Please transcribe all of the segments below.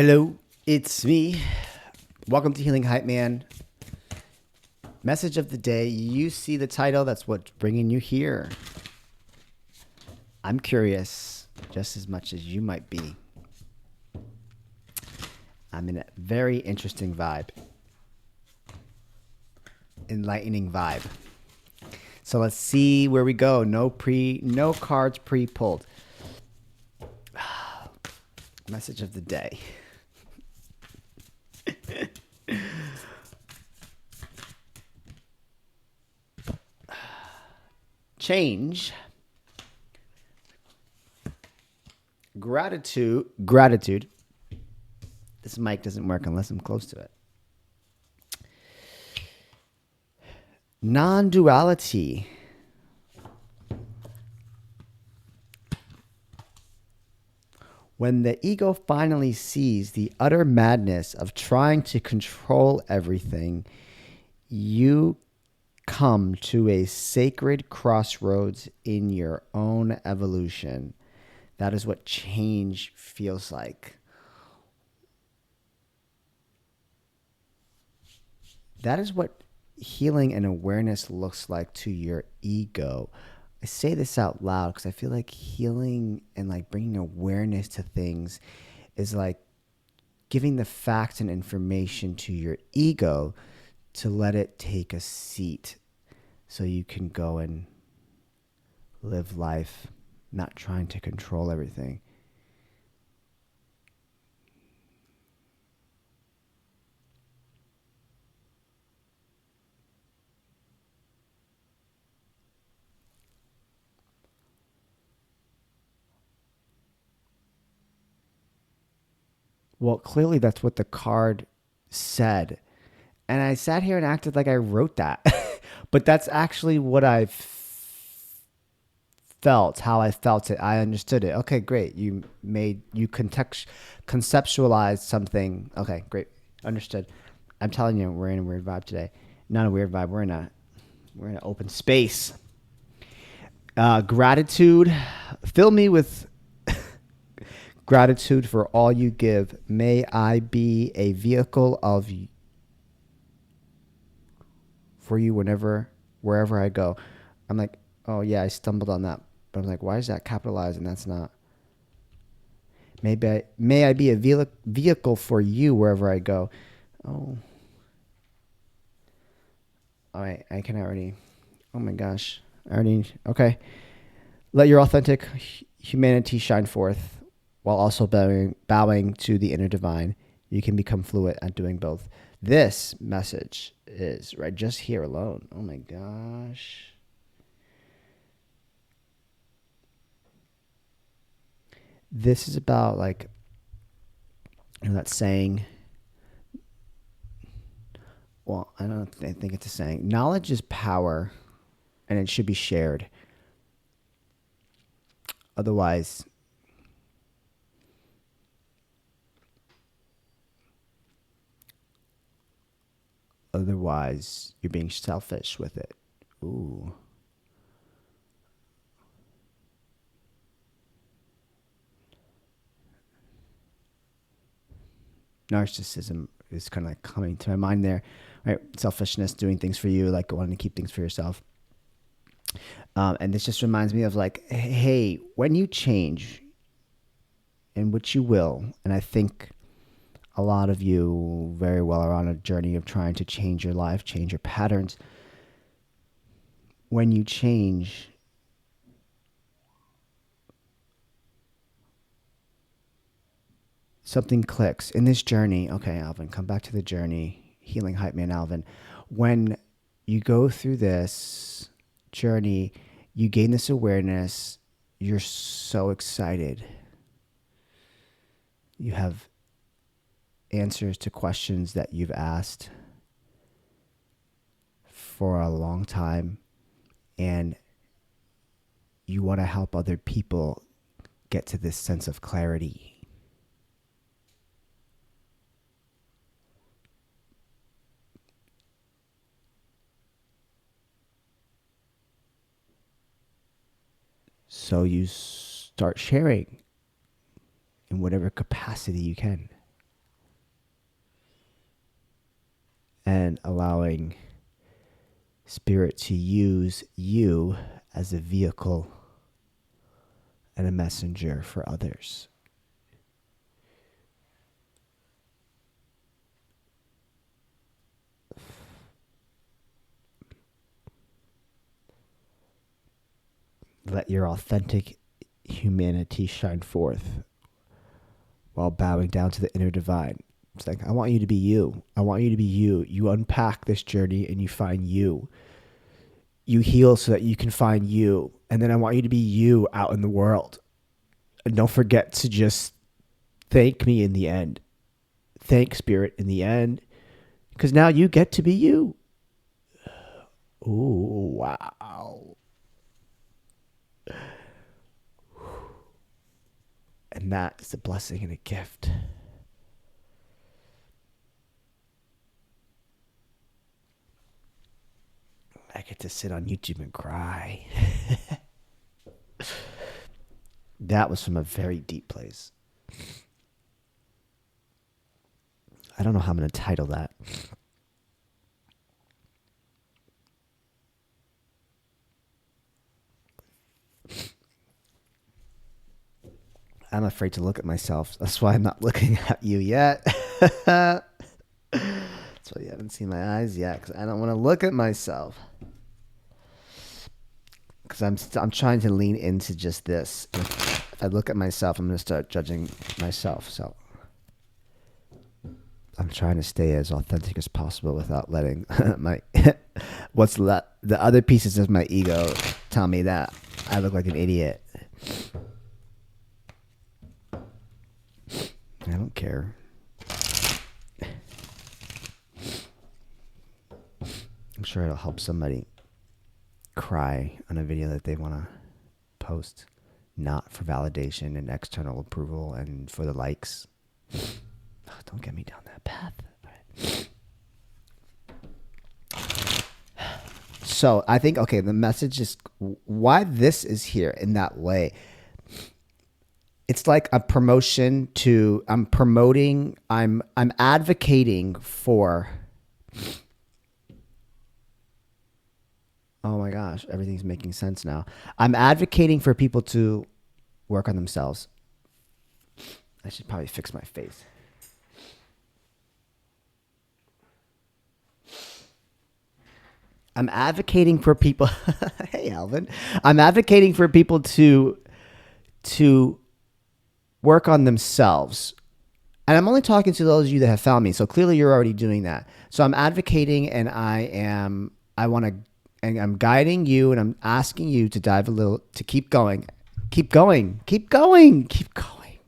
Hello, it's me. Welcome to Healing Hype Man. Message of the day. You see the title, that's what's bringing you here. I'm curious just as much as you might be. I'm in a very interesting vibe. Enlightening vibe. So let's see where we go. No cards pre-pulled. Message of the day. Change. Gratitude. This mic doesn't work unless I'm close to it. Non-duality. When the ego finally sees the utter madness of trying to control everything, you come to a sacred crossroads in your own evolution. That is what change feels like. That is what healing and awareness looks like to your ego. I say this out loud because I feel like healing and like bringing awareness to things is like giving the facts and information to your ego to let it take a seat so you can go and live life, not trying to control everything. Well, clearly that's what the card said. And I sat here and acted like I wrote that. But that's actually what I felt, how I felt it. I understood it. Okay, great. You conceptualized something. Okay, great. Understood. I'm telling you, we're in a weird vibe today. Not a weird vibe. We're in an open space. Gratitude. Fill me with gratitude for all you give. May I be a vehicle for you wherever I go. I'm like, oh yeah, I stumbled on that. But I'm like, why is that capitalized and that's not? May I be a vehicle for you wherever I go. Oh. All right, I can already. Oh my gosh. Okay. Let your authentic humanity shine forth while also bowing to the inner divine. You can become fluent at doing both. This message is right just here alone. Oh my gosh. This is about like, that saying. Well, I don't think it's a saying. Knowledge is power and it should be shared. Otherwise, you're being selfish with it. Ooh. Narcissism is kind of like coming to my mind there, right? Selfishness, doing things for you, like wanting to keep things for yourself. And this just reminds me of like, hey, when you change, and which you will, and I think a lot of you very well are on a journey of trying to change your life, change your patterns. When you change, something clicks in this journey. Okay, Alvin, come back to the journey. Healing Hype Man Alvin. When you go through this journey, you gain this awareness. You're so excited. You have answers to questions that you've asked for a long time, and you want to help other people get to this sense of clarity. So you start sharing in whatever capacity you can. and allowing spirit to use you as a vehicle and a messenger for others. Let your authentic humanity shine forth while bowing down to the inner divine. It's like, I want you to be you. I want you to be you. You unpack this journey and you find you. You heal so that you can find you. And then I want you to be you out in the world. And don't forget to just thank me in the end. Thank spirit in the end. Because now you get to be you. Ooh, wow. And that is a blessing and a gift. I get to sit on YouTube and cry. That was from a very deep place. I don't know how I'm going to title that. I'm afraid to look at myself. That's why I'm not looking at you yet. That's why you haven't seen my eyes yet, because I don't want to look at myself. Because I'm trying to lean into just this. If I look at myself, I'm going to start judging myself. So I'm trying to stay as authentic as possible without letting my the other pieces of my ego tell me that I look like an idiot. I don't care. I'm sure it'll help somebody cry on a video that they want to post, not for validation and external approval and for the likes. Oh, don't get me down that path. Right. So I think, okay, the message is why this is here in that way. It's like a promotion to, I'm advocating for, oh my gosh, everything's making sense now. I'm advocating for people to work on themselves. I should probably fix my face. I'm advocating for people. Hey, Alvin. I'm advocating for people to work on themselves. And I'm only talking to those of you that have found me. So clearly you're already doing that. So I'm advocating and I'm guiding you and I'm asking you to dive a little, to keep going. Keep going. Keep going. Keep going.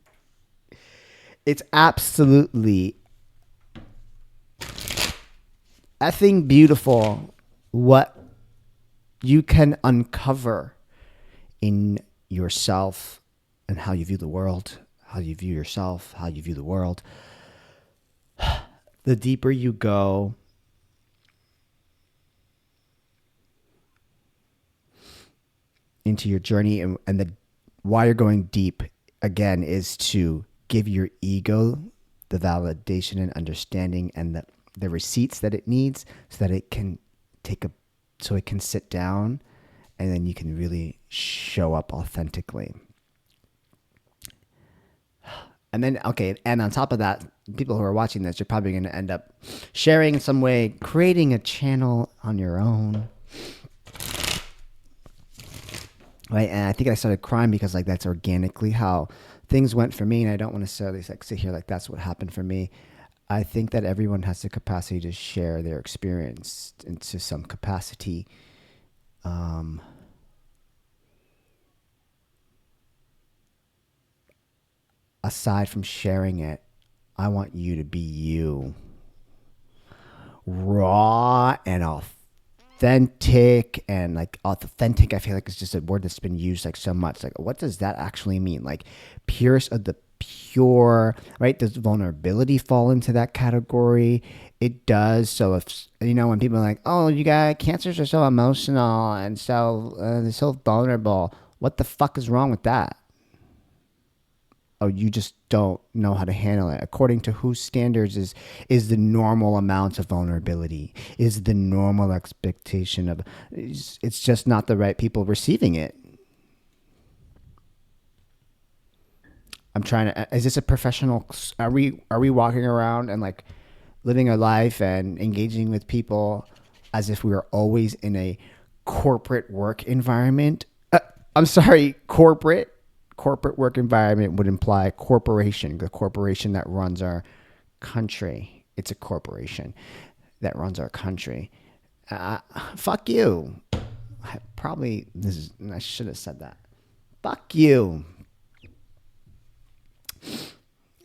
It's absolutely effing beautiful what you can uncover in yourself and how you view the world, how you view yourself, how you view the world. The deeper you go, into your journey and why you're going deep, again, is to give your ego the validation and understanding and the receipts that it needs so that it can so it can sit down and then you can really show up authentically. And then, okay, and on top of that, people who are watching this, you're probably going to end up sharing in some way, creating a channel on your own. Right, and I think I started crying because like that's organically how things went for me, and I don't want to necessarily like sit here like that's what happened for me. I think that everyone has the capacity to share their experience into some capacity. Aside from sharing it, I want you to be you. Raw and authentic, and like authentic, I feel like it's just a word that's been used like so much. Like, what does that actually mean? Like purest of the pure, right? Does vulnerability fall into that category? It does. So if, you know, when people are like, oh, you got cancers are so emotional and so they're so vulnerable. What the fuck is wrong with that? oh, you just don't know how to handle it. According to whose standards is the normal amount of vulnerability? Is the normal expectation of it's just not the right people receiving it? I'm trying to. Is this a professional? Are we walking around and like living a life and engaging with people as if we were always in a corporate work environment? I'm sorry, corporate work environment would imply corporation, the corporation that runs our country. It's a corporation that runs our country. Fuck you. I should have said that. Fuck you.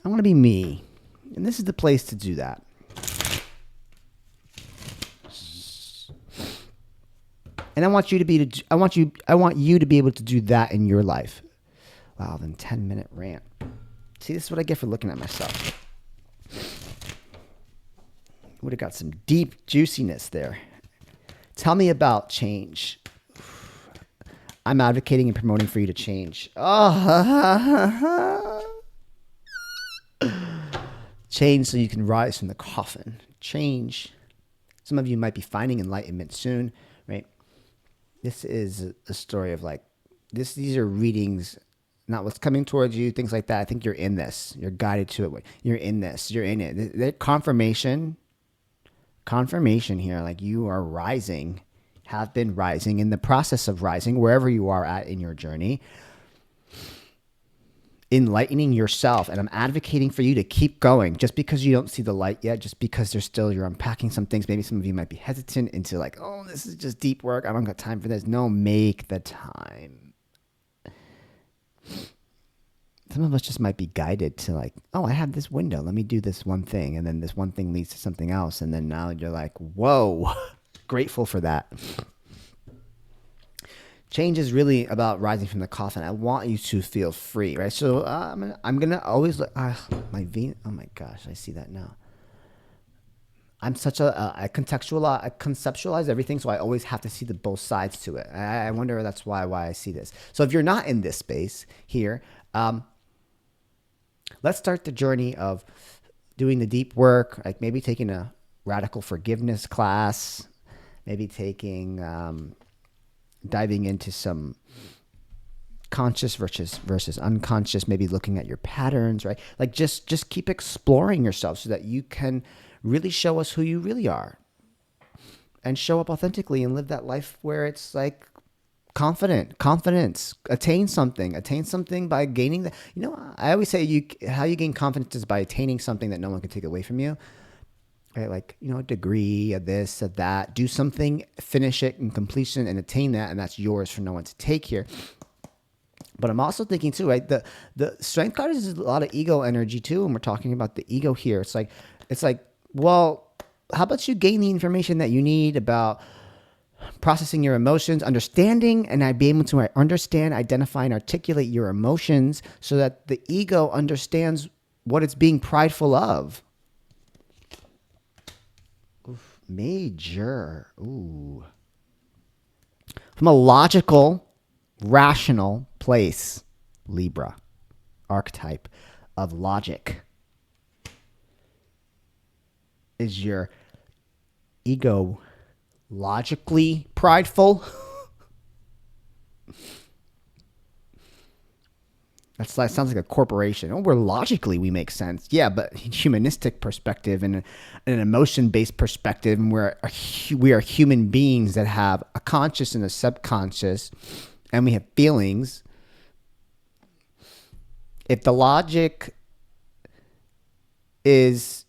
I want to be me. And this is the place to do that. And I want you to be able to do that in your life. Wow, then 10-minute rant. See, this is what I get for looking at myself. Would have got some deep juiciness there. Tell me about change. I'm advocating and promoting for you to change. Oh, change so you can rise from the coffin. Change. Some of you might be finding enlightenment soon, right? This is a story of like this. These are readings, not what's coming towards you, things like that. I think you're in this. You're guided to it. You're in this. You're in it. The confirmation here, like you are rising, have been rising, in the process of rising, wherever you are at in your journey, enlightening yourself. And I'm advocating for you to keep going. Just because you don't see the light yet, just because you're unpacking some things. Maybe some of you might be hesitant into like, oh, this is just deep work. I don't got time for this. No, make the time. Some of us just might be guided to like, oh, I have this window. Let me do this one thing. And then this one thing leads to something else. And then now you're like, whoa, grateful for that. Change is really about rising from the coffin. I want you to feel free, right? So I'm going to always look, my Venus, oh my gosh, I see that now. I'm such I conceptualize everything, so I always have to see the both sides to it. I wonder if that's why I see this. So if you're not in this space here, let's start the journey of doing the deep work, like maybe taking a radical forgiveness class, maybe taking... diving into some conscious versus unconscious, maybe looking at your patterns, right? Like just keep exploring yourself so that you can really show us who you really are and show up authentically and live that life where it's like confidence, attain something by gaining that. You know, I always say how you gain confidence is by attaining something that no one can take away from you. Right, like, you know, a degree, a this, a that. Do something, finish it in completion and attain that, and that's yours for no one to take here. But I'm also thinking too, right? The strength card is a lot of ego energy too, and we're talking about the ego here. It's like, well, how about you gain the information that you need about processing your emotions, understanding, and I'd be able to understand, identify, and articulate your emotions so that the ego understands what it's being prideful of. Major. Ooh. From a logical, rational place, Libra, archetype of logic. Is your ego logically prideful? That sounds like a corporation. Oh, we make sense. Yeah, but humanistic perspective and an emotion-based perspective, and we are human beings that have a conscious and a subconscious, and we have feelings. If the logic is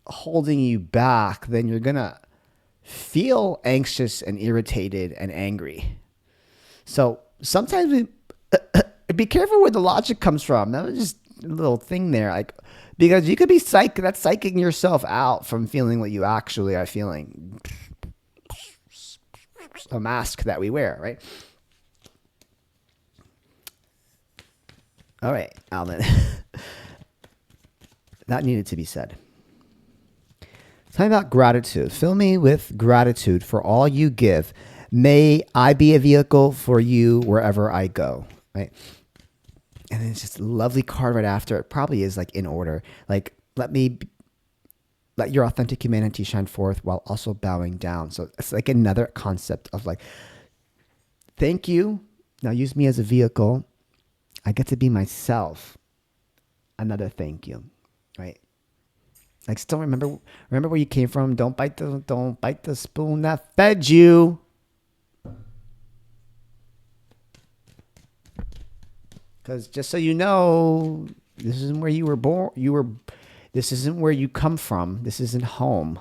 holding you back, then you're gonna feel anxious and irritated and angry. So sometimes be careful where the logic comes from. That was just a little thing there, like, because you could be psyching yourself out from feeling what you actually are feeling. A mask that we wear, right? All right, Alvin. That needed to be said. Tell me about gratitude. Fill me with gratitude for all you give May I be a vehicle for you wherever I go. Right. And then it's just a lovely card right after. It probably is like in order. Like, let your authentic humanity shine forth while also bowing down. So it's like another concept of like, thank you. Now use me as a vehicle. I get to be myself. Another thank you. Right. Like, still remember where you came from. Don't bite the spoon that fed you. Because just so you know, this isn't where you were born. This isn't where you come from. This isn't home.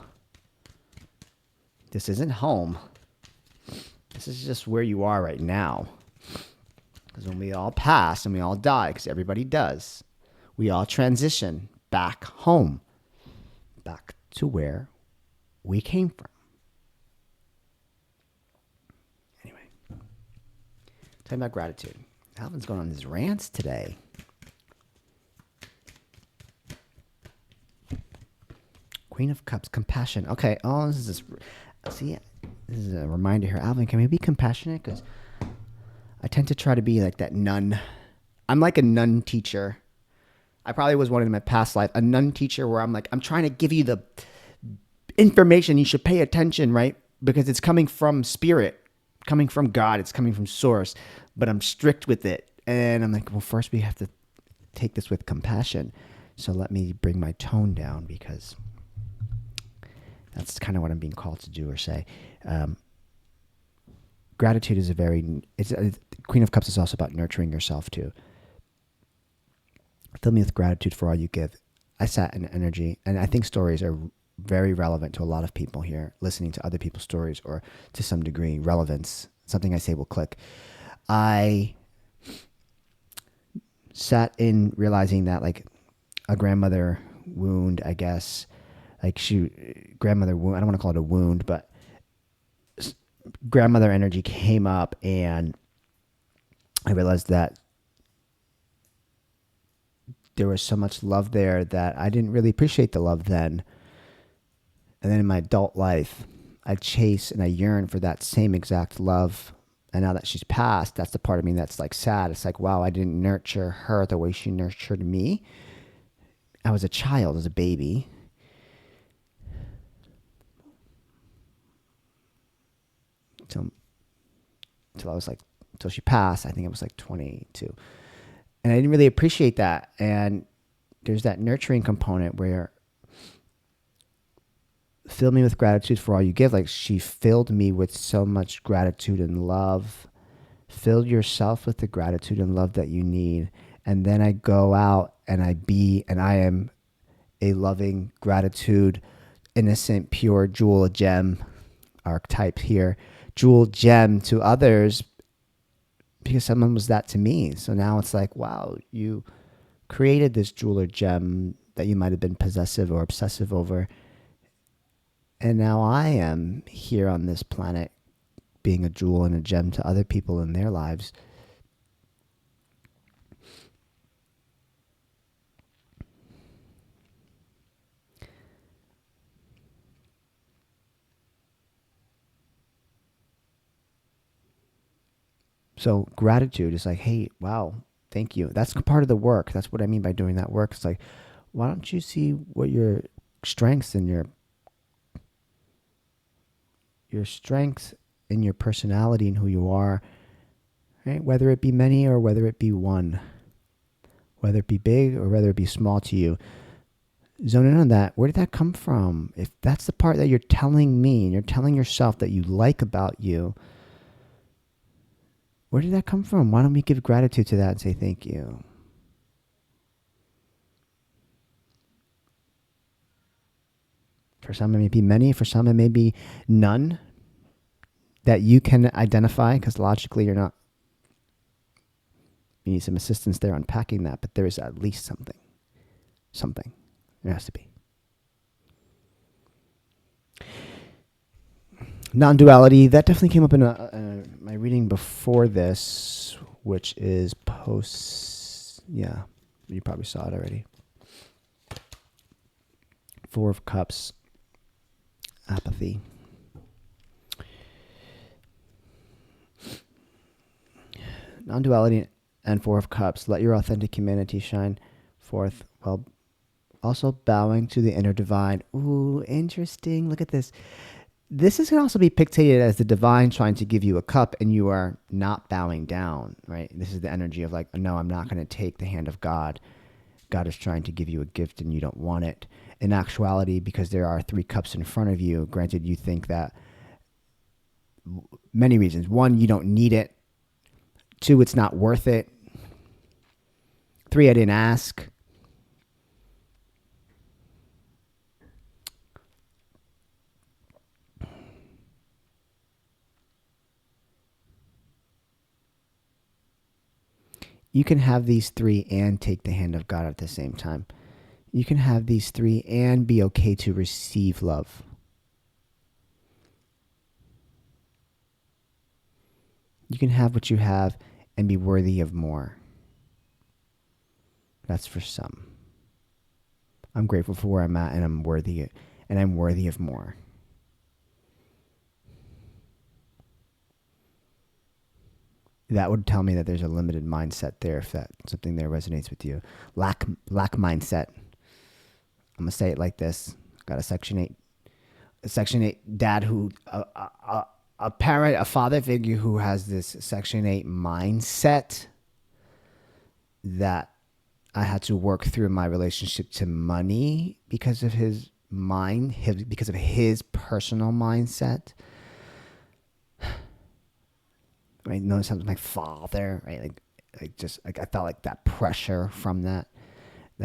This isn't home. This is just where you are right now. Because when we all pass and we all die, because everybody does, we all transition back home, back to where we came from. Anyway, talking about gratitude. Alvin's going on his rants today. Queen of Cups, compassion. Okay. Oh, this is a reminder here. Alvin, can we be compassionate? Because I tend to try to be like that nun. I'm like a nun teacher. I probably was one in my past life, a nun teacher where I'm trying to give you the information. You should pay attention, right? Because it's coming from spirit, coming from God. It's coming from source, but I'm strict with it. And I'm like, well, first we have to take this with compassion. So let me bring my tone down because that's kind of what I'm being called to do or say. Gratitude is Queen of Cups is also about nurturing yourself too. Fill me with gratitude for all you give. I sat in energy, and I think stories are very relevant to a lot of people here, listening to other people's stories or to some degree relevance. Something I say will click. I sat in realizing that like a grandmother wound, I guess, grandmother wound, I don't want to call it a wound, but grandmother energy came up, and I realized that there was so much love there that I didn't really appreciate the love then. And then in my adult life, I chase and I yearn for that same exact love. And now that she's passed, that's the part of me that's like sad. It's like, wow, I didn't nurture her the way she nurtured me. I was a child, as a baby. Until she passed, I think I was like 22. And I didn't really appreciate that. And there's that nurturing component where fill me with gratitude for all you give. Like she filled me with so much gratitude and love. Fill yourself with the gratitude and love that you need. And then I go out and I am a loving gratitude, innocent, pure jewel, a gem archetype here, jewel gem to others because someone was that to me. So now it's like, wow, you created this jewel or gem that you might have been possessive or obsessive over. And now I am here on this planet being a jewel and a gem to other people in their lives. So gratitude is like, hey, wow, thank you. That's part of the work. That's what I mean by doing that work. It's like, why don't you see what your strengths and your strengths in your personality and who you are, right? Whether it be many or whether it be one, whether it be big or whether it be small to you. Zone in on that. Where did that come from? If that's the part that you're telling me and you're telling yourself that you like about you, where did that come from? Why don't we give gratitude to that and say thank you? For some, it may be many. For some, it may be none that you can identify because logically you're not. You need some assistance there unpacking that, but there is at least something. Something. There has to be. Non-duality, that definitely came up in my reading before this, which is yeah, you probably saw it already. Four of Cups, apathy. non-duality and Four of Cups. Let your authentic humanity shine forth while also bowing to the inner divine. Ooh, interesting. Look at this. This can also be pictated as the divine trying to give you a cup and you are not bowing down, right? This is the energy of like, no, I'm not going to take the hand of God. God is trying to give you a gift and you don't want it. In actuality, because there are 3 cups in front of you, granted, you think that many reasons. 1, you don't need it. 2, it's not worth it. 3, I didn't ask. You can have these 3 and take the hand of God at the same time. You can have these 3 and be okay to receive love. You can have what you have and be worthy of more. That's for some. I'm grateful for where I'm at and I'm worthy of more. That would tell me that there's a limited mindset there if that's something there resonates with you. Lack mindset. I'm going to say it like this. Got a Section 8 dad who, a parent, a father figure who has this Section 8 mindset that I had to work through my relationship to money because of his personal mindset. Right? Notice how my father, right? I felt like that pressure from that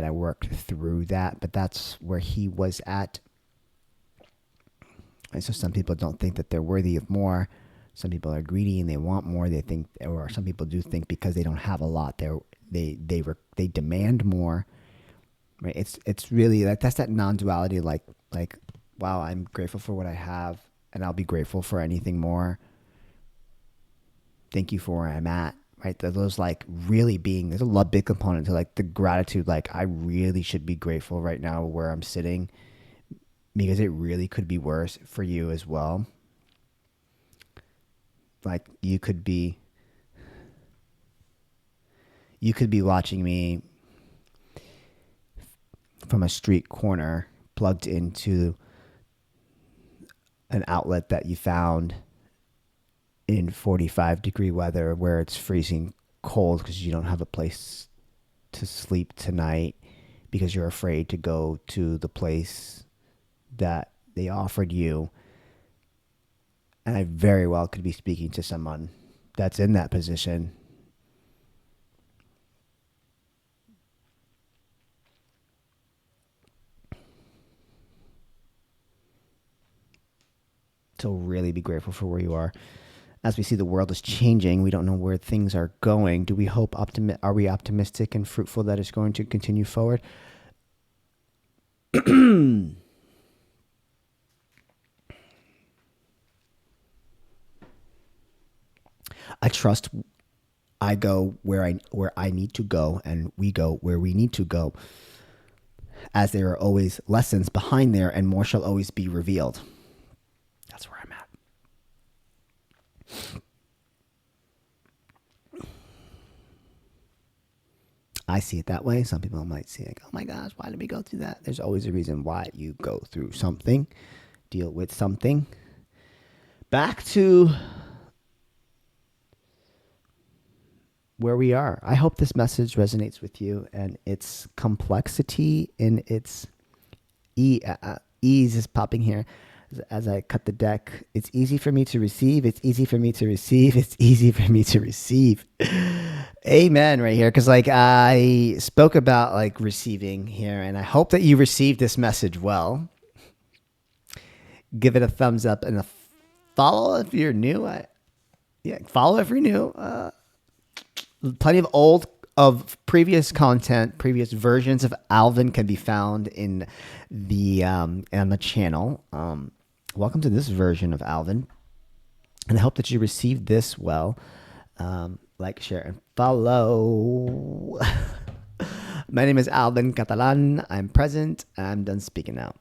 I worked through that, but that's where he was at. And so some people don't think that they're worthy of more. Some people are greedy and they want more. They think, or some people do think because they don't have a lot, they demand more. Right? It's really like that's that non-duality. Like wow, I'm grateful for what I have, and I'll be grateful for anything more. Thank you for where I'm at. Right? Those like really being, there's a big component to like the gratitude. Like I really should be grateful right now where I'm sitting, because it really could be worse for you as well. Like you could be watching me from a street corner plugged into an outlet that you found in 45-degree weather where it's freezing cold because you don't have a place to sleep tonight because you're afraid to go to the place that they offered you. And I very well could be speaking to someone that's in that position. So really be grateful for where you are. As we see the world is changing, we don't know where things are going. Do we hope are we optimistic and fruitful that it's going to continue forward? I trust I go where I need to go, and we go where we need to go, as there are always lessons behind there, and more shall always be revealed. That's where I'm at. I see it that way. Some people might see like, oh my gosh, why did we go through that? There's always a reason why you go through something, deal with something. Back to where we are. I hope this message resonates with you, and its complexity in its ease is popping here as I cut the deck. It's easy for me to receive. It's easy for me to receive. It's easy for me to receive. Amen right here. Because like I spoke about like receiving here, and I hope that you received this message well. Give it a thumbs up and a follow if you're new. Follow if you're new. Plenty of previous content, previous versions of Alvin can be found in the on the channel. Welcome to this version of Alvin, and I hope that you received this well. Like, share, and follow. My name is Alvin Catalan. I'm present. I'm done speaking now.